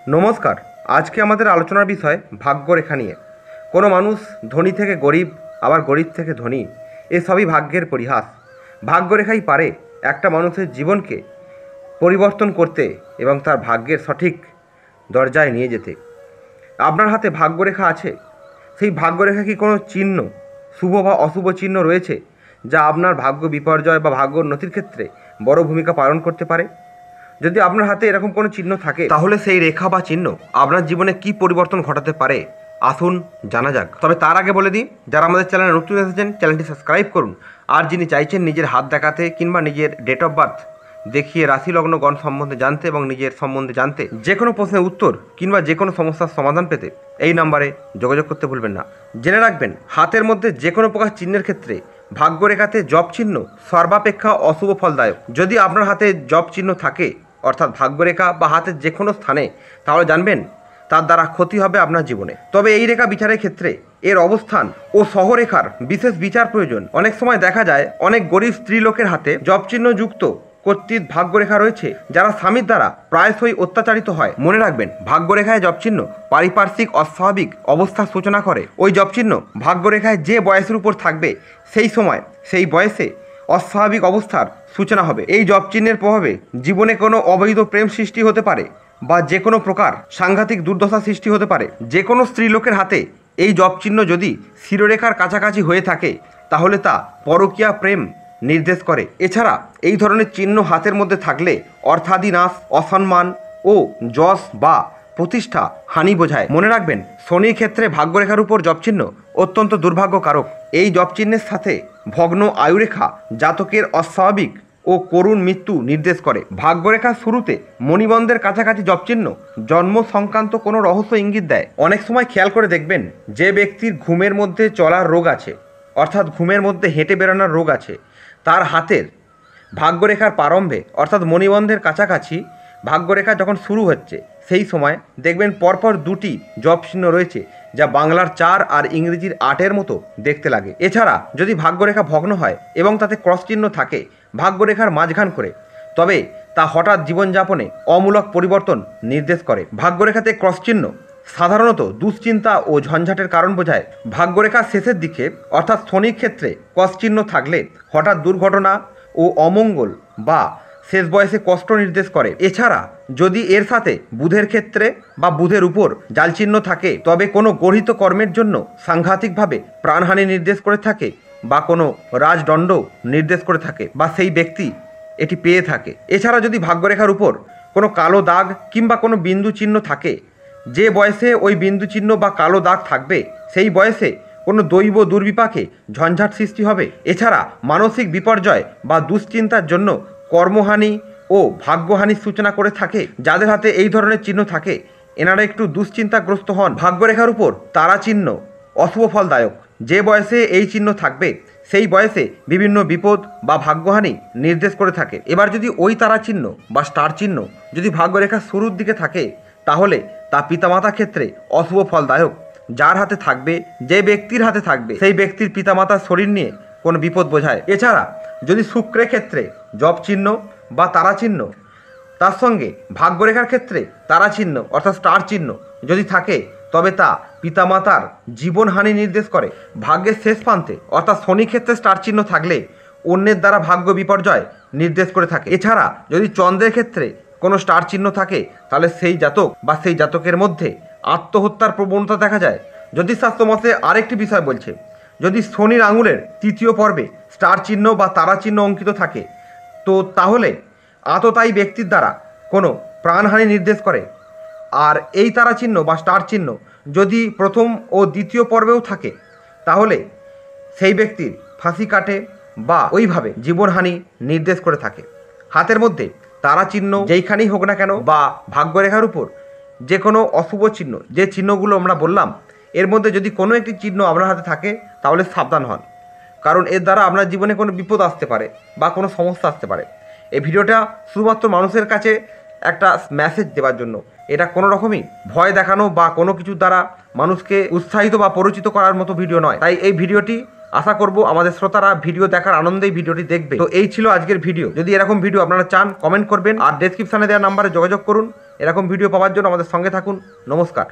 নমস্কার। আজকে আমাদের আলোচনার বিষয় ভাগ্যরেখা নিয়ে। কোনো মানুষ ধনী থেকে গরিব, আবার গরিব থেকে ধনী, এসবই ভাগ্যের পরিহাস। ভাগ্যরেখাই পারে একটা মানুষের জীবনকে পরিবর্তন করতে এবং তার ভাগ্যের সঠিক দরজায় নিয়ে যেতে। আপনার হাতে ভাগ্যরেখা আছে? সেই ভাগ্যরেখা কি কোনো চিহ্ন, শুভ বা অশুভ চিহ্ন রয়েছে যা আপনার ভাগ্য বিপর্যয় বা ভাগ্য উন্নতির ক্ষেত্রে বড় ভূমিকা পালন করতে পারে? যদি আপনার হাতে এরকম কোনো চিহ্ন থাকে, তাহলে সেই রেখা বা চিহ্ন আপনার জীবনে কি পরিবর্তন ঘটাতে পারে আসুন জানা যাক। তবে তার আগে বলে দিই, যারা আমাদের চ্যানেলে নতুন এসেছেন চ্যানেলটি সাবস্ক্রাইব করুন। আর যিনি চাইছেন নিজের হাত দেখাতে কিংবা নিজের ডেট অফ বার্থ দেখিয়ে রাশি লগ্ন গণ সম্বন্ধে জানতে এবং নিজের সম্বন্ধে জানতে, যে কোনো প্রশ্নের উত্তর কিংবা যে কোনো সমস্যার সমাধান পেতে এই নাম্বারে যোগাযোগ করতে ভুলবেন না। জেনে রাখবেন, হাতের মধ্যে যে কোনো প্রকার চিহ্নের ক্ষেত্রে ভাগ্যরেখাতে জব চিহ্ন সর্বাপেক্ষা অশুভ ফলদায়ক। যদি আপনার হাতে জব চিহ্ন থাকে, অর্থাৎ ভাগ্যরেখা বা হাতের যে কোনো স্থানে, তাহলে জানবেন তার দ্বারা ক্ষতি হবে আপনার জীবনে। তবে এই রেখা বিচারের ক্ষেত্রে এর অবস্থান ও সহরেখার বিশেষ বিচার প্রয়োজন। অনেক সময় দেখা যায় অনেক গরিব স্ত্রী লোকের হাতে জব চিহ্ন যুক্ত কর্তৃক ভাগ্যরেখা রয়েছে, যারা স্বামীর দ্বারা প্রায়শই অত্যাচারিত হয়। মনে রাখবেন, ভাগ্যরেখায় জব চিহ্ন পারিপার্শ্বিক অস্বাভাবিক অবস্থার সূচনা করে। ওই জব চিহ্ন ভাগ্যরেখায় যে বয়সের উপর থাকবে, সেই সময় সেই বয়সে অস্বাভাবিক অবস্থার সূচনা হবে। এই জব চিহ্নের প্রভাবে জীবনে কোনো অবৈধ প্রেম সৃষ্টি হতে পারে বা যে কোনো প্রকার সাংঘাতিক দুর্দশা সৃষ্টি হতে পারে। যে কোনো স্ত্রী লোকের হাতে এই জব চিহ্ন যদি শিরোরেখার কাছাকাছি হয়ে থাকে, তাহলে তা পরকীয়া প্রেম নির্দেশ করে। এছাড়া এই ধরনের চিহ্ন হাতের মধ্যে থাকলে অর্থাদি নাশ, অসম্মান ও যশ বা প্রতিষ্ঠা হানি বোঝায়। মনে রাখবেন, শনির ক্ষেত্রে ভাগ্যরেখার উপর জব চিহ্ন অত্যন্ত দুর্ভাগ্যকারক। এই জব চিহ্নের সাথে ভগ্ন আয়ুরেখা জাতকের অস্বাভাবিক ও করুণ মৃত্যু নির্দেশ করে। ভাগ্যরেখার শুরুতে মণিবন্ধের কাছাকাছি জব চিহ্ন জন্ম সংক্রান্ত কোনো রহস্য ইঙ্গিত দেয়। অনেক সময় খেয়াল করে দেখবেন, যে ব্যক্তির ঘুমের মধ্যে চলার রোগ আছে, অর্থাৎ ঘুমের মধ্যে হেঁটে বেড়ানোর রোগ আছে, তার হাতের ভাগ্যরেখার প্রারম্ভে অর্থাৎ মণিবন্ধের কাছাকাছি ভাগ্যরেখা যখন শুরু হচ্ছে, সেই সময় দেখবেন পরপর দুটি জব চিহ্ন রয়েছে, যা বাংলার 4 আর ইংরেজির 8-এর মতো দেখতে লাগে। এছাড়া যদি ভাগ্যরেখা ভগ্ন হয় এবং তাতে ক্রস চিহ্ন থাকে ভাগ্যরেখার মাঝখান করে, তবে তা হঠাৎ জীবনযাপনে অমূলক পরিবর্তন নির্দেশ করে। ভাগ্যরেখাতে ক্রস চিহ্ন সাধারণত দুশ্চিন্তা ও ঝঞ্ঝাটের কারণ বোঝায়। ভাগ্যরেখার শেষের দিকে অর্থাৎ শনির ক্ষেত্রে ক্রস চিহ্ন থাকলে হঠাৎ দুর্ঘটনা ও অমঙ্গল বা শেষ বয়সে কষ্ট নির্দেশ করে। এছাড়া যদি এর সাথে বুধের ক্ষেত্রে বা বুধের উপর জাল চিহ্ন থাকে, তবে কোনো গর্হিত কর্মের জন্য সাংঘাতিকভাবে প্রাণহানি নির্দেশ করে থাকে বা কোনো রাজদণ্ড নির্দেশ করে থাকে বা সেই ব্যক্তি এটি পেয়ে থাকে। এছাড়া যদি ভাগ্যরেখার উপর কোনো কালো দাগ কিংবা কোনো বিন্দু চিহ্ন থাকে, যে বয়সে ওই বিন্দু চিহ্ন বা কালো দাগ থাকবে, সেই বয়সে কোনো দৈব দুর্বিপাকে ঝঞ্ঝাট সৃষ্টি হবে। এছাড়া মানসিক বিপর্যয় বা দুশ্চিন্তার জন্য কর্মহানি ও ভাগ্যহানির সূচনা করে থাকে। যাদের হাতে এই ধরনের চিহ্ন থাকে, এনারা একটু দুশ্চিন্তাগ্রস্ত হন। ভাগ্যরেখার উপর তারা চিহ্ন অশুভ ফলদায়ক। যে বয়সে এই চিহ্ন থাকবে, সেই বয়সে বিভিন্ন বিপদ বা ভাগ্যহানি নির্দেশ করে থাকে। এবার যদি ওই তারা চিহ্ন বা স্টার চিহ্ন যদি ভাগ্যরেখার শুরুর দিকে থাকে, তাহলে তা পিতামাতার ক্ষেত্রে অশুভ ফলদায়ক। যার হাতে থাকবে, যে ব্যক্তির হাতে থাকবে, সেই ব্যক্তির পিতামাতার শরীর নিয়ে কোনো বিপদ বোঝায়। এছাড়া যদি শুক্রের ক্ষেত্রে জব চিহ্ন বা তারা চিহ্ন, তার সঙ্গে ভাগ্যরেখার ক্ষেত্রে তারা চিহ্ন অর্থাৎ স্টার চিহ্ন যদি থাকে, তবে তা পিতামাতার জীবনহানি নির্দেশ করে। ভাগ্যের শেষ প্রান্তে অর্থাৎ শনি ক্ষেত্রে স্টার চিহ্ন থাকলে অন্যের দ্বারা ভাগ্য বিপর্যয় নির্দেশ করে থাকে। এছাড়া যদি চন্দ্রের ক্ষেত্রে কোনো স্টার চিহ্ন থাকে, তাহলে সেই জাতক বা সেই জাতকের মধ্যে আত্মহত্যার প্রবণতা দেখা যায়। জ্যোতিষশাস্ত্র মতে আরেকটি বিষয় বলছে, যদি শনির আঙুলের তৃতীয় পর্বে স্টার চিহ্ন বা তারা চিহ্ন অঙ্কিত থাকে, তো তাহলে আততায়ী ব্যক্তির দ্বারা কোনো প্রাণহানি নির্দেশ করে। আর এই তারা চিহ্ন বা স্টার চিহ্ন যদি প্রথম ও দ্বিতীয় পর্বেও থাকে, তাহলে সেই ব্যক্তির ফাঁসি কাটে বা ওইভাবে জীবনহানি নির্দেশ করে থাকে। হাতের মধ্যে তারা চিহ্ন যেইখানেই হোক না কেন বা ভাগ্যরেখার উপর যে কোনো অশুভ চিহ্ন, যে চিহ্নগুলো আমরা বললাম, এর মধ্যে যদি কোনো একটি চিহ্ন আপনার হাতে থাকে, তাহলে সাবধান হন, কারণ এর দ্বারা আপনার জীবনে কোনো বিপদ আসতে পারে বা কোনো সমস্যা আসতে পারে। এই ভিডিওটা শুধুমাত্র মানুষের কাছে একটা মেসেজ দেওয়ার জন্য, এটা কোনো রকমই ভয় দেখানো বা কোনো কিছু দ্বারা মানুষকে উৎসাহিত বা পরিচিত করার মতো ভিডিও নয়। তাই এই ভিডিওটি আশা করব আমাদের শ্রোতারা ভিডিও দেখার আনন্দেই ভিডিওটি দেখবে। তো এই ছিল আজকের ভিডিও। যদি এরকম ভিডিও আপনারা চান, কমেন্ট করবেন আর ডেসক্রিপশনে দেওয়া নাম্বারে যোগাযোগ করুন। এরকম ভিডিও পাওয়ার জন্য আমাদের সঙ্গে থাকুন। নমস্কার।